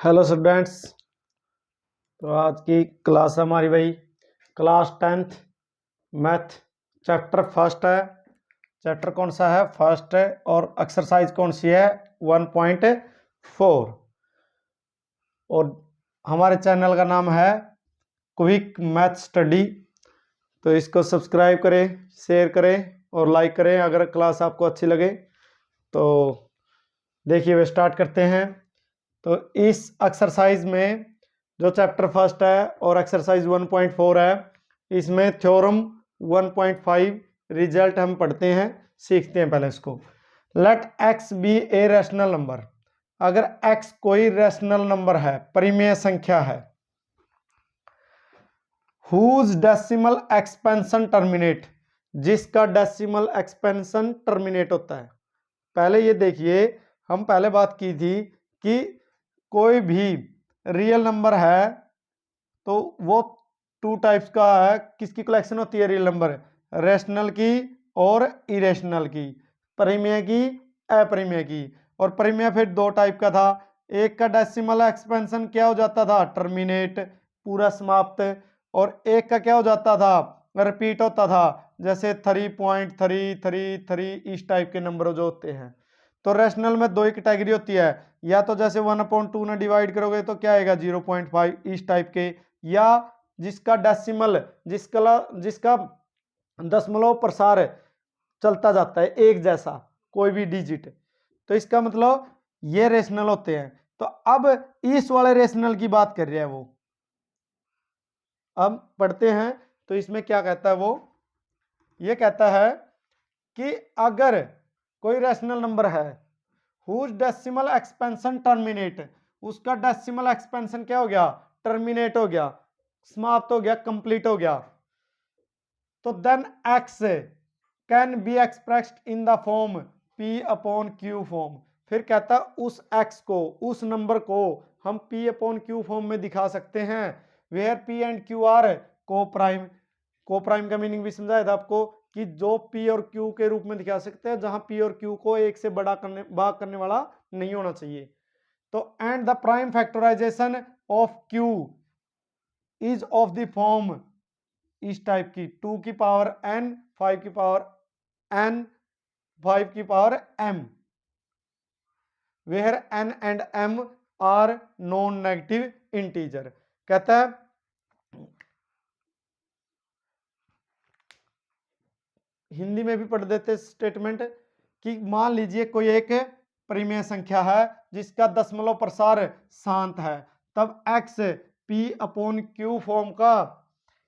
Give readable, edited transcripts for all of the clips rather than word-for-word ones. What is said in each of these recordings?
Hello students. तो आज की क्लास हमारी भाई class 10th math chapter first है। चैप्टर कौन सा है? फर्स्ट है। और एक्सरसाइज कौन सी है? 1.4। और हमारे चैनल का नाम है क्विक मैथ स्टडी। तो इसको सब्सक्राइब करें, शेयर करें और लाइक करें अगर क्लास आपको अच्छी लगे। तो देखिए वे स्टार्ट करते हैं। तो इस एक्सरसाइज में जो चैप्टर फर्स्ट है और एक्सरसाइज 1.4 है, इसमें थ्योरम 1.5 रिजल्ट हम पढ़ते हैं, सीखते हैं पहले इसको। Let x be a rational number. अगर एक्स कोई रैशनल नंबर है, परिमेय संख्या है, हुज डेसिमल एक्सपेंशन टर्मिनेट, जिसका डेसिमल एक्सपेंशन टर्मिनेट होता है। पहले ये देखिए, हम पहले बात की थी कि कोई भी रियल नंबर है तो वो टू टाइप्स का है। किसकी कलेक्शन होती है रियल नंबर? रैशनल की और इरेशनल की, परिमेय की, अपरिमेय की। और परिमेय फिर दो टाइप का था। एक का डेसिमल एक्सपेंशन क्या हो जाता था? टर्मिनेट, पूरा समाप्त। और एक का क्या हो जाता था? रिपीट होता था, जैसे 3.333 इस टाइप के नंबर जो होते हैं। तो रैशनल में दो ही कैटेगरी होती है, या तो जैसे 1/2 ना डिवाइड करोगे तो क्या आएगा? 0.5 इस टाइप के, या जिसका डेसिमल, जिसका दशमलव प्रसार चलता जाता है एक जैसा, कोई भी डिजिट। तो इसका मतलब ये रेशनल होते हैं। तो अब इस वाले रेशनल की बात कर रहे हैं वो। अब पढ़ते हैं तो इसमें क्या कहता है वो। ये कहता है कि अगर कोई रैशनल नंबर है हुज डेसिमल एक्सपेंशन टर्मिनेट, उसका डेसिमल एक्सपेंशन क्या हो गया? टर्मिनेट हो गया, समाप्त हो गया, कंप्लीट हो गया। तो then x can be expressed in the form p upon q form. फिर कहता उस एक्स को, उस नंबर को हम पी अपॉन क्यू फॉर्म में दिखा सकते हैं, where p and q are coprime. Coprime का मीनिंग भी समझाया था आपको कि जो पी और क्यू के रूप में दिखा सकते हैं, जहां पी और क्यू को एक से बड़ा भाग करने वाला नहीं होना चाहिए। तो and the prime factorization of q is of the form इस टाइप की, 2 की पावर n, 5 की पावर n, 5 की power m, where n and m are non negative integer. कहता है हिंदी में भी पढ़ देते स्टेटमेंट कि मान लीजिए कोई एक परिमेय संख्या है जिसका दशमलव प्रसार शांत है, तब x p upon q form का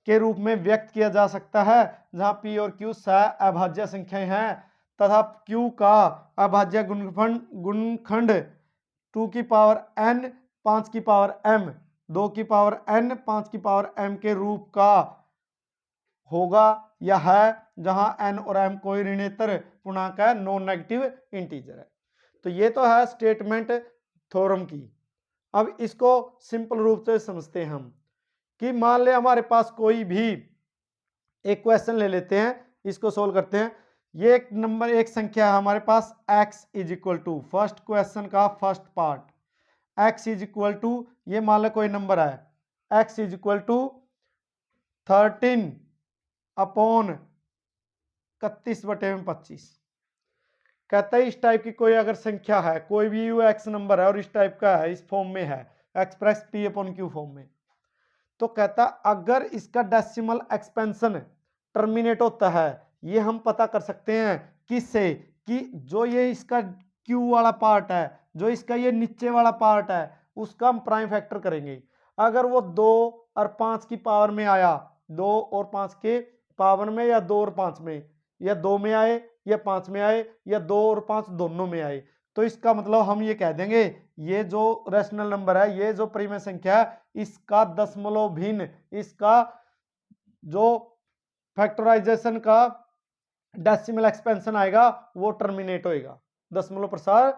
के रूप में व्यक्त किया जा सकता है, जहां p और q अभाज्य संख्याएं हैं तथा q का अभाज्य गुणनखंड 2 की पावर n, 5 की पावर m, 2 की पावर n, 5 की पावर m के रूप का होगा या है, जहां n और m कोई ऋणेतर पूर्णांक है, नॉन नेगेटिव इंटीजर है। तो ये तो है स्टेटमेंट थ्योरम की। अब इसको सिंपल रूप से समझते हैं हम कि मान ले हमारे पास कोई भी एक क्वेश्चन ले लेते हैं, इसको सोल्व करते हैं। ये एक नंबर, एक संख्या है हमारे पास x is equal to, first question का first part, x is equal to, ये मान लो कोई नंबर है x is equal to 13 upon 31/25। कहता है इस टाइप की कोई अगर संख्या है, कोई भी यू एक्स नंबर है और इस टाइप का है, इस फॉर्म में है, express P upon q form में, तो कहता अगर इसका डेसिमल एक्सपेंशन टर्मिनेट होता है, ये हम पता कर सकते हैं किससे? कि जो ये इसका क्यू वाला पार्ट है, जो इसका ये नीचे वाला पार्ट है, उसका हम प्राइम फैक्टर करेंगे। अगर वो 2 और 5 की पावर में आया, 2 और 5 के पावर में, या 2 और 5 में, या 2 में आए या 5 में आए, या 2 और 5 दोनों में आए, तो इसका मतलब हम ये कह देंगे ये जो रैशनल नंबर है, ये जो परिमेय संख्या है, इसका दशमलव भिन्न, इसका जो फैक्टराइजेशन का डेसिमल एक्सपेंशन आएगा वो टर्मिनेट होएगा, दशमलव प्रसार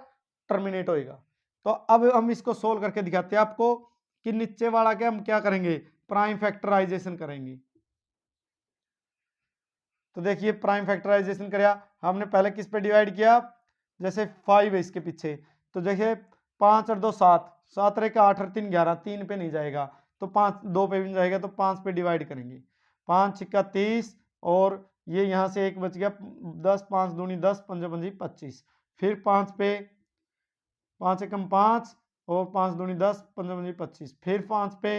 टर्मिनेट होएगा। तो अब हम इसको सोल्व करके दिखाते हैं आपको कि नीचे वाला के हम क्या करेंगे? प्राइम फैक्टराइजेशन करेंगे। तो देखिए प्राइम फैक्टराइजेशन किया हमने, पहले किस पे डिवाइड किया? जैसे 5 है इसके पीछे, तो देखिए 5 और 2 7, 7 रहे 8 और 3 11, 3 पे नहीं जाएगा तो 5 2 पे भी नहीं जाएगा तो 5 पे डिवाइड करेंगे। 5 छिक्का 30 और ये यहाँ से एक बच गया 10, 5 दूनी 10, 5 पंजी 25। फिर 5 पे 5 एकम 5 और 5 दूनी 10, 5 पंजी 25। फिर 5 पे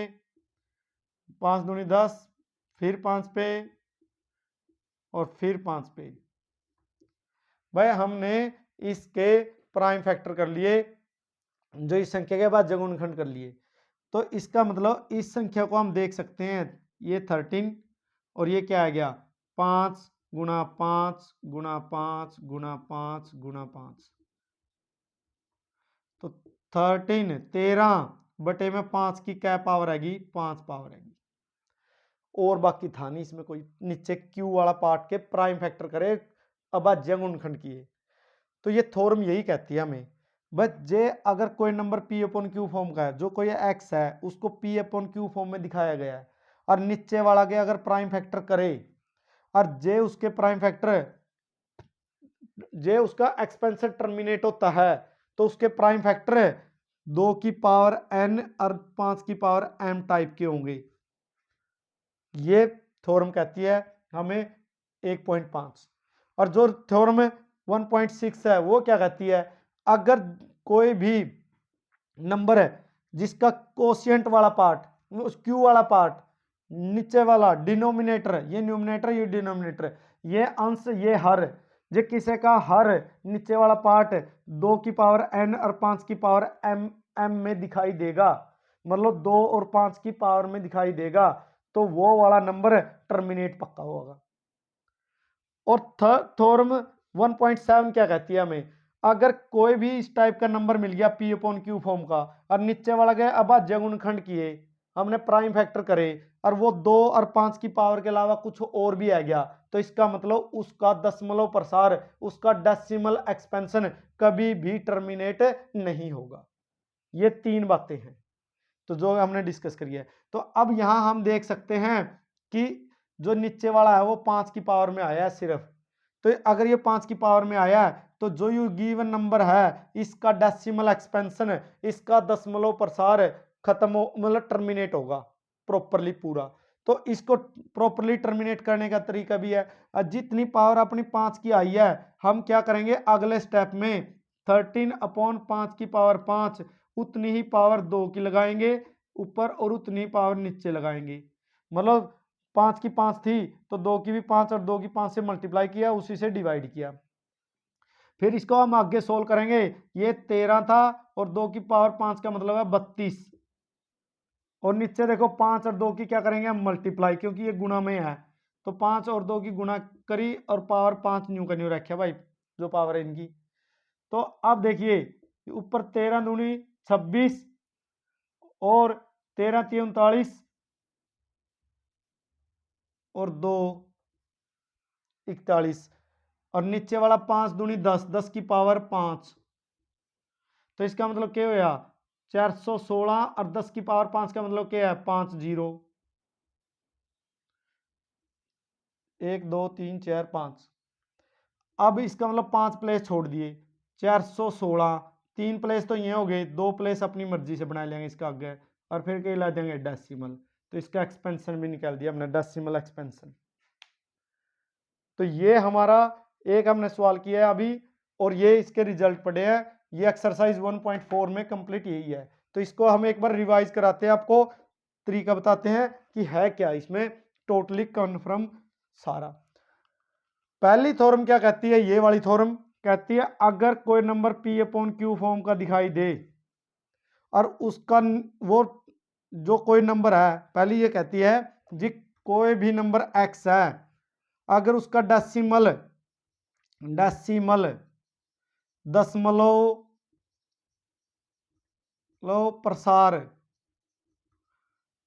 5 दूनी 10, फिर 5 पे और फिर 5 पे। भाई हमने इसके प्राइम फैक्टर कर लिए, जो इस संख्या के बाद जगुणनखंड कर लिए। तो इसका मतलब इस संख्या को हम देख सकते हैं, ये 13 और ये क्या आ गया 5 गुणा 5 गुणा 5 गुणा 5 गुणा 5। तो 13 बटे में 5 की क्या पावर आएगी 5 पावर आएगी। और बाकी था नहीं इसमें कोई, नीचे क्यू वाला पार्ट के प्राइम फैक्टर करे अभाज्य गुणनखंड किए। तो ये थ्योरम यही कहती है हमें बस जे अगर कोई number P upon q form का है, जो कोई एक्स है उसको पी अपॉन क्यू फॉर्म में दिखाया गया है और नीचे वाला के अगर प्राइम फैक्टर करे और जे उसके प्राइम फैक्टर जे उसका एक्सपेंशन टर्मिनेट होता है तो उसके प्राइम फैक्टर 2 की पावर n और 5 की पावर m टाइप के होंगे। ये थ्योरम कहती है हमें 1.5। और जो थ्योरम 1.6 है वो क्या कहती है, अगर कोई भी नंबर है जिसका कोशिएंट वाला पार्ट क्यू वाला पार्ट नीचे वाला डिनोमिनेटर, ये न्यूमिनेटर ये डिनोमिनेटर, ये अंश ये हर, जे किसी का हर नीचे वाला पार्ट 2 की पावर n और 5 की पावर m में दिखाई देगा, मतलब 2 और 5 की पावर में दिखाई देगा, तो वो वाला नंबर टर्मिनेट पक्का होगा। और थ्योरम 1.7 क्या कहती है हमें, अगर कोई भी इस टाइप का नंबर मिल गया पी अपॉन क्यू फॉर्म का और नीचे वाला गया अभाज्य गुणनखंड किए, हमने प्राइम फैक्टर करे और वो 2 और 5 की पावर के अलावा कुछ और भी आ गया, तो इसका मतलब उसका दशमलव प्रसार, उसका डेसिमल एक्सपेंशन कभी भी टर्मिनेट नहीं होगा। ये 3 बातें हैं तो जो हमने डिस्कस करी है। तो अब यहां हम देख सकते हैं कि जो नीचे वाला है वो 5 की पावर में आया है सिर्फ, तो अगर ये 5 की पावर में आया है तो जो यू गिवन नंबर है इसका डेसिमल एक्सपेंशन, इसका दशमलव प्रसार खत्म हो मतलब टर्मिनेट होगा प्रॉपरली पूरा। तो इसको प्रॉपरली टर्मिनेट करने का तरीका भी है, जितनी पावर अपनी 5 की आई है हम क्या करेंगे अगले स्टेप में 13/5 की पावर 5 उतनी ही पावर 2 की लगाएंगे ऊपर और उतनी ही पावर नीचे लगाएंगे, मतलब 5 की 5 थी तो 2 की भी 5 और 2 की 5 से मल्टीप्लाई किया उसी से डिवाइड किया। फिर इसको हम आगे सोल्व करेंगे, ये 13 था और 2 की पावर 5 का मतलब है 32 और नीचे देखो 5 और 2 की क्या करेंगे हम मल्टीप्लाई, क्योंकि ये गुणा में है तो 5 और 2 की गुणा करी और पावर 5 न्यू का न्यू रखा भाई जो पावर है इनकी। तो अब देखिए ऊपर 13 दूनी 26 और 13 3 39 और 2 41 और नीचे वाला 5 दूनी 10, 10 की पावर 5, तो इसका मतलब क्या होया 416 और 10 की पावर 5 का मतलब क्या है 5 0 1 2 3 4 5। अब इसका मतलब 5 प्लेस छोड़ दिए 416, 3 प्लेस तो ये हो गए, 2 प्लेस अपनी मर्जी से बना लेंगे इसका आगे और फिर कहीं ला देंगे डेसिमल, तो इसका एक्सपेंशन भी निकाल दिया हमने डेसिमल एक्सपेंशन। तो ये हमारा एक हमने सवाल किया है अभी और ये इसके रिजल्ट पड़े हैं, ये एक्सरसाइज 1.4 में कंप्लीट यही है। तो इसको हम एक बार रिवाइज कराते हैं, आपको तरीका बताते हैं कि है क्या इसमें टोटली कन्फर्म सारा। पहली थ्योरम क्या कहती है, ये वाली थ्योरम कहती है अगर कोई number P upon q form का दिखाई दे और उसका वो जो कोई नंबर है, पहली ये कहती है जी कोई भी नंबर एक्स है अगर उसका डेसिमल दशमलव प्रसार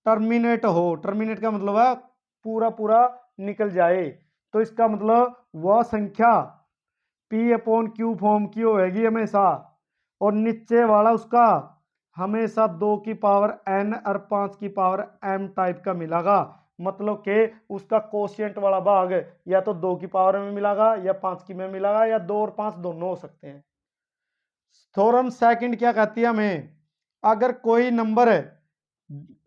टर्मिनेट हो, टर्मिनेट का मतलब है पूरा पूरा निकल जाए, तो इसका मतलब वह संख्या पी अपॉन क्यू फॉर्म की होगी हमेशा और नीचे वाला उसका हमेशा 2 की पावर n और 5 की पावर m टाइप का मिलेगा, मतलब कि उसका कोशिएंट वाला भाग या तो 2 की पावर में मिलेगा या 5 की में मिलेगा या 2 और 5 दोनों हो सकते हैं। थ्योरम सेकंड क्या कहती है हमें, अगर कोई number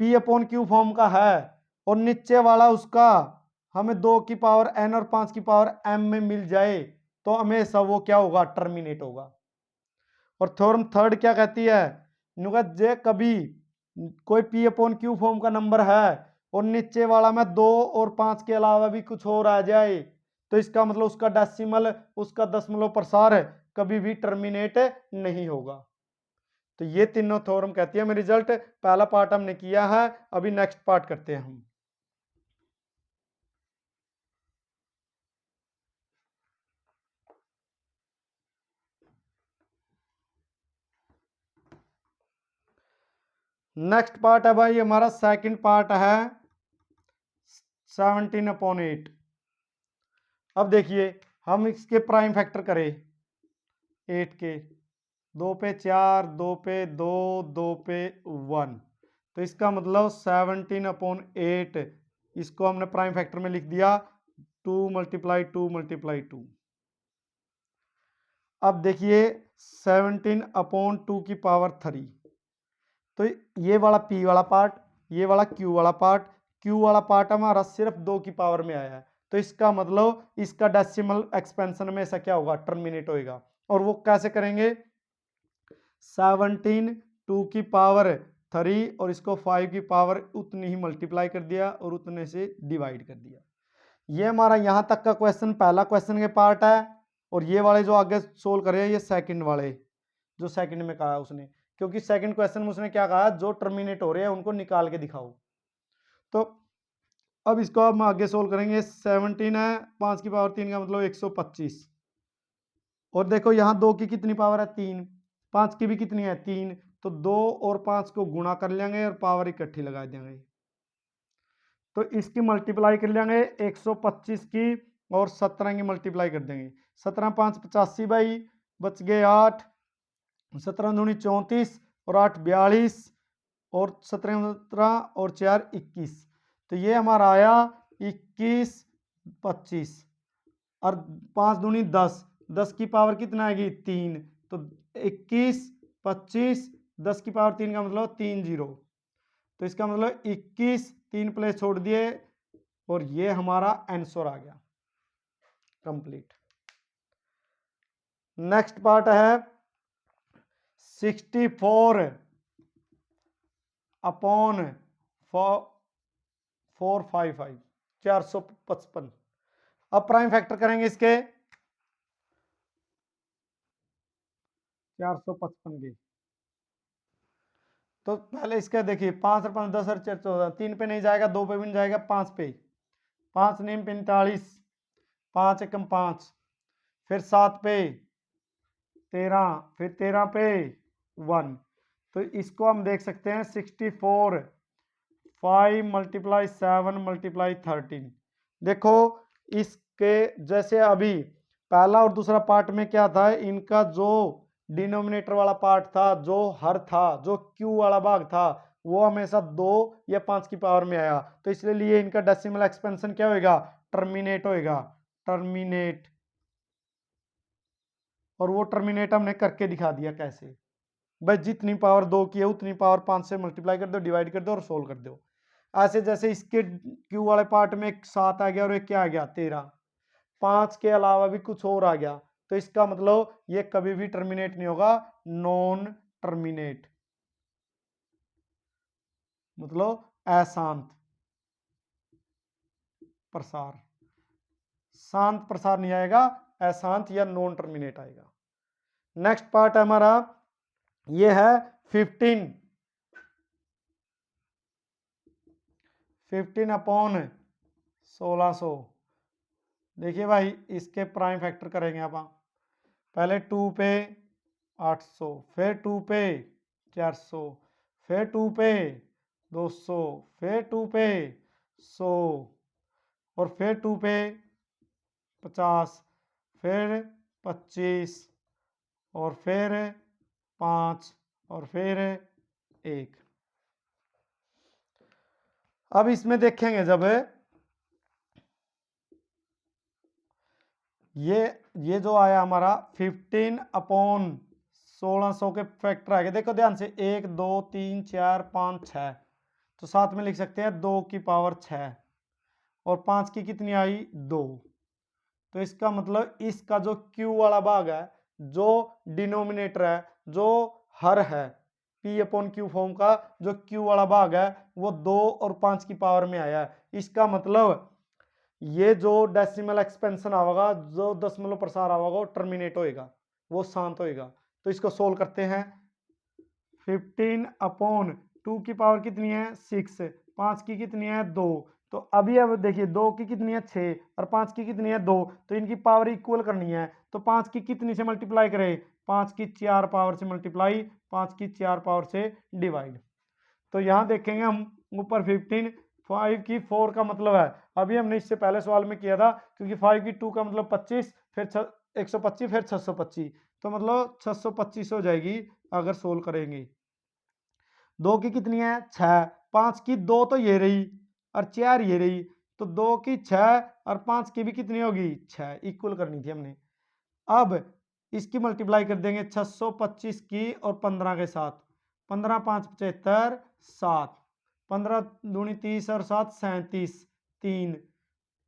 p upon q form का है और नीचे वाला उसका हमें 2 की पावर n और 5 की पावर m में मिल जाए तो हमेशा वो क्या होगा, टर्मिनेट होगा। और थ्योरम थर्ड क्या कहती है, जे कभी कोई p अपॉन क्यू फॉर्म का नंबर है और नीचे वाला में 2 और 5 के अलावा भी कुछ और आ जाए तो इसका मतलब उसका डेसिमल, उसका दशमलव प्रसार कभी भी टर्मिनेट नहीं होगा। तो ये तीनों थ्योरम कहती है हमें रिजल्ट। पहला पार्ट हमने किया है, अभी नेक्स्ट पार्ट करते हैं हम। नेक्स्ट पार्ट है भाई हमारा सेकंड पार्ट है 17/8। अब देखिए हम इसके प्राइम फैक्टर करें 8 के, 2 पे 4, 2 पे 2, 2 पे 1, तो इसका मतलब 17/8 इसको हमने प्राइम फैक्टर में लिख दिया 2 × 2 × 2। अब देखिए 17/2 की पावर 3, तो ये वाला p वाला पार्ट, ये वाला q वाला पार्ट, q वाला पार्ट हमारा सिर्फ 2 की पावर में आया है तो इसका मतलब इसका डेसिमल एक्सपेंशन में ऐसा क्या होगा, टर्मिनेट होएगा। और वो कैसे करेंगे, 17 2 की पावर 3 और इसको 5 की पावर उतनी ही मल्टीप्लाई कर दिया और उतने से डिवाइड कर दिया। ये हमारा यहाँ तक का क्वेश्चन पहला क्वेश्चन के पार्ट है और ये वाले जो आगे सोल्व करे ये सेकंड वाले, जो सेकंड में कहा उसने, क्योंकि सेकंड क्वेश्चन में उसने क्या कहा, जो टर्मिनेट हो रहे हैं उनको निकाल के दिखाओ। तो अब इसको हम आगे सोल्व करेंगे। 17 है, 5 की पावर 3 का मतलब 125, और देखो यहाँ 2 की कितनी पावर है, 3, 5 की भी कितनी है, 3, तो 2 और 5 को गुणा कर लेंगे और पावर इकट्ठी लगा देंगे, तो इसकी मल्टीप्लाई कर लेंगे 125 की और 17 की मल्टीप्लाई कर देंगे। 17 5 85 भाई, बच गए 8, 17 दूनी 34 और 8 42 और 17 और 4 21, तो ये हमारा आया 21 25 और 5 दूनी 10, 10 की पावर कितना आएगी, 3, तो 21 25 10 की पावर 3 का मतलब 3 0, तो इसका मतलब 21, 3 प्लेस छोड़ दिए और ये हमारा आंसर आ गया कंप्लीट। नेक्स्ट पार्ट है 64 अपॉन 455 455। अब प्राइम फैक्टर करेंगे इसके 455 के, तो पहले इसका देखिए 5 और 5 10 और 4 14, 3 पे नहीं जाएगा, 2 पे भी नहीं जाएगा, 5 पे, 5 नीम 45, 5 एकम 5, फिर 7 पे 13, फिर 13 पे 1, तो इसको हम देख सकते हैं 64 5 × 7 × 13। देखो इसके जैसे अभी पहला और दूसरा पार्ट में क्या था, इनका जो डिनोमिनेटर वाला पार्ट था, जो हर था, जो क्यू वाला भाग था, वो हमेशा 2 या 5 की पावर में आया, तो इसलिए इनका डेसिमल एक्सपेंशन क्या होएगा, टर्मिनेट होएगा, टर्मिनेट। और वो टर्मिनेट हमने करके दिखा दिया कैसे, बस जितनी पावर 2 की है उतनी पावर 5 से मल्टीप्लाई कर दो, डिवाइड कर दो और सोल्व कर दो। ऐसे जैसे इसके क्यू वाले पार्ट में एक 7 आ गया और एक क्या आ गया, 13, 5 के अलावा भी कुछ और आ गया, तो इसका मतलब ये कभी भी टर्मिनेट नहीं होगा, नॉन टर्मिनेट, मतलब अशांत प्रसार, शांत प्रसार नहीं आएगा, अशांत या नॉन टर्मिनेट आएगा। नेक्स्ट पार्ट है हमारा, ये है 15 अपॉन 1600। देखिए भाई इसके प्राइम फैक्टर करेंगे आप, पहले 2 पे 800, फिर 2 पे 400, फिर 2 पे 200, फिर 2 पे 100 और फिर 2 पे 50, फिर 25 और फिर 5 और फिर 1। अब इसमें देखेंगे जब ये जो आया हमारा 15 अपॉन 1600 के फैक्टर आ गए, देखो ध्यान से 1 2 3 4 5 6, तो साथ में लिख सकते हैं 2 की पावर 6 और 5 की कितनी आई 2। तो इसका मतलब इसका जो Q वाला भाग है, जो डिनोमिनेटर है, जो हर है P अपॉन Q फॉर्म का जो Q वाला भाग है वो 2 और 5 की पावर में आया है। इसका मतलब ये जो डेसिमल एक्सपेंशन आएगा, जो दशमलव प्रसार आएगा वो टर्मिनेट होएगा, वो शांत होएगा। तो इसको सोल्व करते हैं। 15 अपॉन 2 की पावर कितनी है 6, 5 की कितनी है 2, तो अभी अब देखिए 2 की कितनी है 6 और 5 की कितनी है 2, तो इनकी पावर इक्वल करनी है। तो 5 की कितनी से मल्टीप्लाई करें, 5 की 4 पावर से मल्टीप्लाई, 5 की 4 पावर से डिवाइड। तो यहाँ देखेंगे हम ऊपर 15, 5 की 4 का मतलब है, अभी हमने इससे पहले सवाल में किया था, क्योंकि 5 की 2 का मतलब 25, फिर 125, फिर 625, तो मतलब 625 हो जाएगी अगर सोल्व करेंगे। 2 की कितनी है 6, 5 की 2 तो ये रही और 4 ये रही, तो 2 की 6 और 5 की भी कितनी होगी 6, इक्वल करनी थी हमने। अब इसकी मल्टीप्लाई कर देंगे 625 की और 15 के साथ, 15 5 75 7, 15 दूनी 30 और 7 37, 3,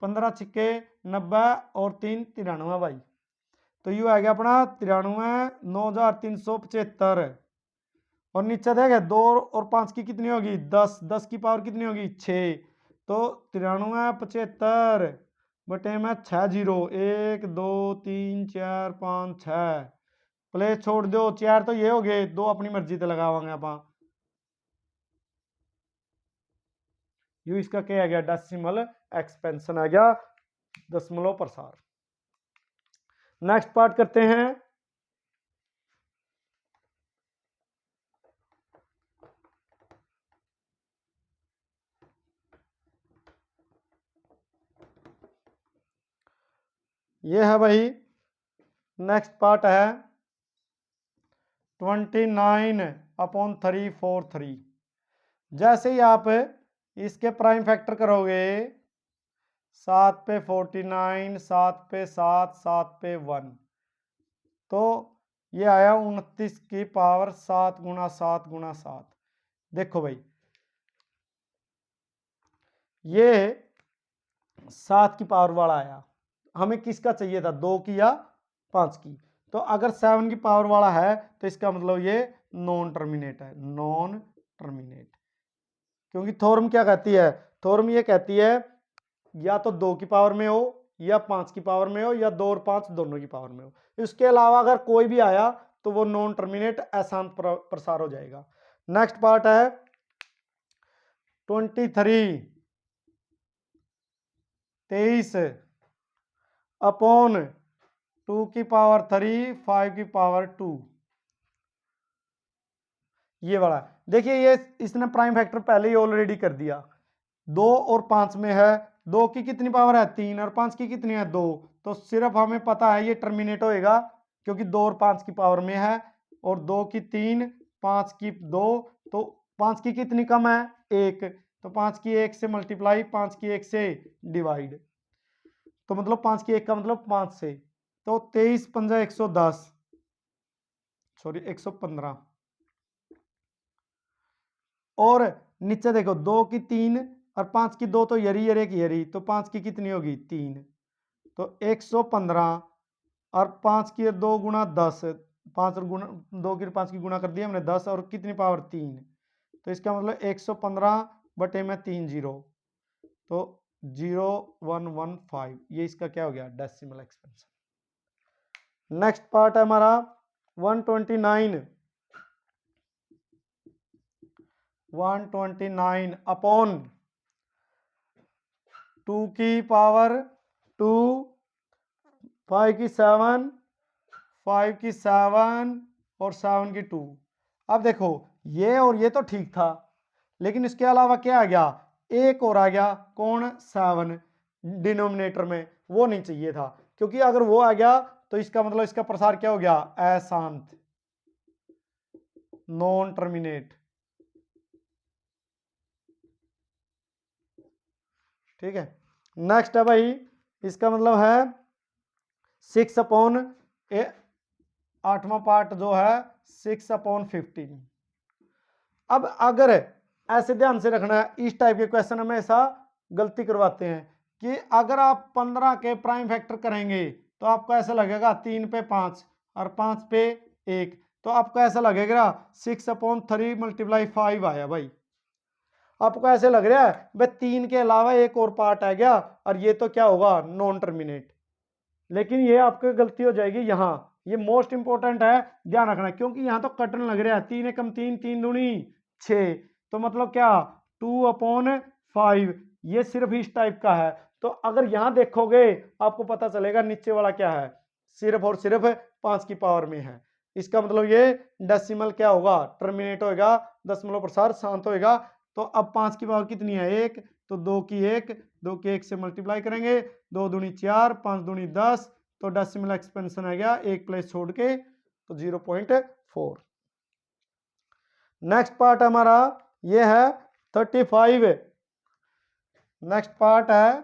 15 छिक्के 90 और 3 93 भाई। तो यू आ गया अपना 93 9375। और नीचे देखे 2 और 5 की कितनी होगी 10, 10 की पावर कितनी होगी 6, तो 93 75 बटे में 6 जीरो 1 2 3 4 5 6, प्लेस छोड़ दो 4 तो ये हो गए, 2 अपनी मर्जी से लगावांगे आप। यू इसका क्या आ गया डेसिमल एक्सपेंशन आ गया, दशमलव प्रसार। नेक्स्ट पार्ट करते हैं। ये है भाई नेक्स्ट पार्ट है 29 अपॉन 343। जैसे ही आप इसके प्राइम फैक्टर करोगे 7 पे 49, 7 पे 7, 7 पे 1, तो ये आया 29 की पावर 7 गुणा 7 गुणा 7। देखो भाई ये 7 की पावर वाला आया, हमें किसका चाहिए था 2 की या 5 की, तो अगर 7 की पावर वाला है तो इसका मतलब ये नॉन टर्मिनेट है, नॉन टर्मिनेट। क्योंकि थ्योरम क्या कहती है, थ्योरम ये कहती है या तो 2 की पावर में हो या 5 की पावर में हो या 2 और 5 दोनों की पावर में हो, इसके अलावा अगर कोई भी आया तो वो नॉन टर्मिनेट अशांत प्रसार हो जाएगा। नेक्स्ट पार्ट है 23 अपॉन 2 की पावर 3 5 की पावर 2, ये वाला देखिए, ये इसने प्राइम फैक्टर पहले ही ऑलरेडी कर दिया। 2 और 5 में है, 2 की कितनी पावर है 3 और 5 की कितनी है 2, तो सिर्फ हमें पता है ये टर्मिनेट होएगा क्योंकि 2 और 5 की पावर में है, और 2 की 3 5 की 2, तो 5 की कितनी कम है 1, तो 5 की 1 से मल्टीप्लाई, 5 की 1 से डिवाइड, तो मतलब 5 की 1 का मतलब 5 से, तो 23 पंजा 110, सॉरी 115, और नीचे देखो 2 की 3 और 5 की 2 तो यरी यरी की यरी, तो 5 की कितनी होगी 3, तो 115 और 5 की 2 गुणा 10, 5 और गुणा 2 की 5 की गुणा कर दिया हमने 10 और कितनी पावर 3, तो इसका मतलब 115 बटे में 3 जीरो, तो 0115, ये इसका क्या हो गया डेसिमल एक्सपेंशन। नेक्स्ट पार्ट है हमारा 129 अपॉन 2 की पावर 2, 5 की 7, 5 की 7 और 7 की 2। अब देखो ये और ये तो ठीक था, लेकिन इसके अलावा क्या आ गया, एक और आ गया, कौन 7 डिनोमिनेटर में, वो नहीं चाहिए था, क्योंकि अगर वो आ गया तो इसका मतलब इसका प्रसार क्या हो गया अशांत, नॉन टर्मिनेट। ठीक है, नेक्स्ट है भाई, इसका मतलब है 6 अपॉन 8वां पार्ट जो है 6/15। अब अगर ऐसे ध्यान से रखना है, इस टाइप के क्वेश्चन हमेशा गलती करवाते हैं कि अगर आप 15 के प्राइम फैक्टर करेंगे तो आपको ऐसा लगेगा 3 पे 5 और 5 पे 1, तो आपको ऐसा लगेगा 6/3 × 5 आया भाई। आपको ऐसे लग रहा है भाई 3 के अलावा एक और पार्ट आ गया और ये तो क्या होगा, नॉन टर्मिनेट। लेकिन ये आपकी गलती हो जाएगी यहाँ, ये मोस्ट इंपॉर्टेंट है, ध्यान रखना, क्योंकि यहाँ तो कटन लग रहा है, 3 एकम 3, 3 दूनी 6, तो मतलब क्या 2/5, ये सिर्फ इस टाइप का है। तो अगर यहाँ देखोगे आपको पता चलेगा नीचे वाला क्या है, सिर्फ और सिर्फ 5 की पावर में है। इसका मतलब ये डेसिमल क्या होगा, टर्मिनेट होगा, दशमलव प्रसार शांत होगा। तो अब 5 की पावर कितनी है, 1, तो 2 की 1, 2 के 1 से मल्टीप्लाई करेंगे, 2 दूनी 4, 5 दूनी 10, तो डेसिमल एक्सपेंशन आ गया, एक प्लेस छोड़ के, तो 0.4। नेक्स्ट पार्ट हमारा ये है 35। नेक्स्ट पार्ट है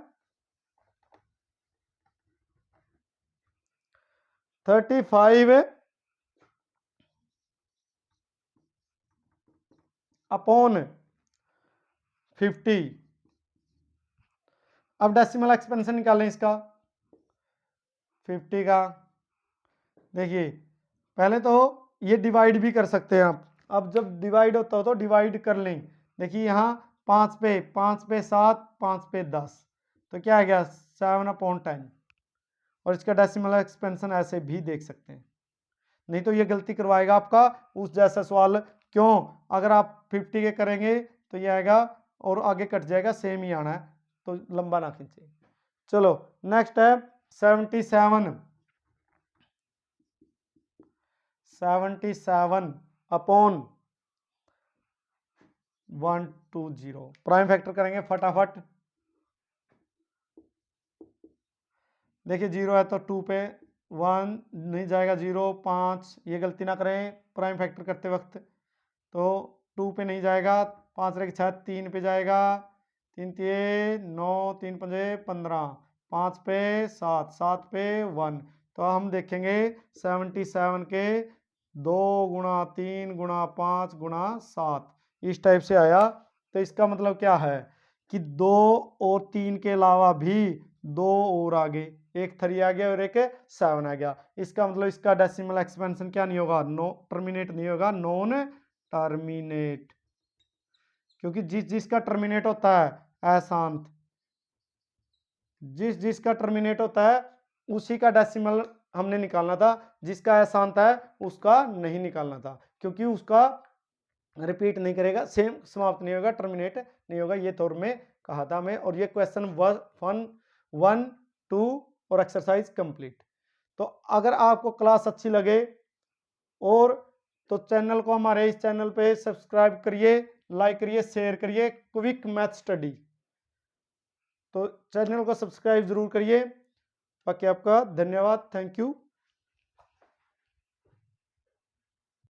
35/50। अब डेसिमल एक्सपेंशन निकालें इसका 50 का। देखिए पहले तो ये डिवाइड भी कर सकते हैं आप, अब जब डिवाइड होता हो तो डिवाइड कर लें। देखिए यहाँ 5 पे 7, 5 पे 10, तो क्या आ गया 7/10। और इसका डेसिमल एक्सपेंशन ऐसे भी देख सकते हैं, नहीं तो ये गलती करवाएगा आपका उस जैसा सवाल। क्यों, अगर आप 50 के करेंगे तो ये आएगा और आगे कट जाएगा, सेम ही आना है, तो लंबा ना खींचे। चलो नेक्स्ट है 77। 77/120। प्राइम फैक्टर करेंगे फटाफट। देखिए 0 है तो 2 पे 1 नहीं जाएगा, 0 5, ये गलती ना करें प्राइम फैक्टर करते वक्त, तो 2 पे नहीं जाएगा, 5 रह 6, 3 पे जाएगा, 3 3 9, 3 5 15, 5 पे 7, 7 पे 1, तो हम देखेंगे 77 के 2 × 3 × 5 × 7 इस टाइप से आया। तो इसका मतलब क्या है कि 2 और 3 के अलावा भी 2 और आगे, एक 3 आ गया और एक 7 आ गया। इसका मतलब इसका डेसिमल एक्सपेंशन क्या नहीं होगा, नो टर्मिनेट नहीं होगा, नॉन टर्मिनेट, क्योंकि जिसका टर्मिनेट होता है अशांत, जिसका टर्मिनेट होता है उसी का डेसिमल हमने निकालना था, जिसका अशांत है उसका नहीं निकालना था, क्योंकि उसका रिपीट नहीं करेगा, सेम समाप्त नहीं होगा, टर्मिनेट नहीं होगा। ये तौर में कहा था मैं, और ये क्वेश्चन 1, 2 और एक्सरसाइज कंप्लीट। तो अगर आपको क्लास अच्छी लगे और तो चैनल को, हमारे इस चैनल पे सब्सक्राइब करिए, लाइक करिए, शेयर करिए, क्विक मैथ स्टडी, तो चैनल को सब्सक्राइब जरूर करिए। बाकी आपका धन्यवाद, थैंक यू।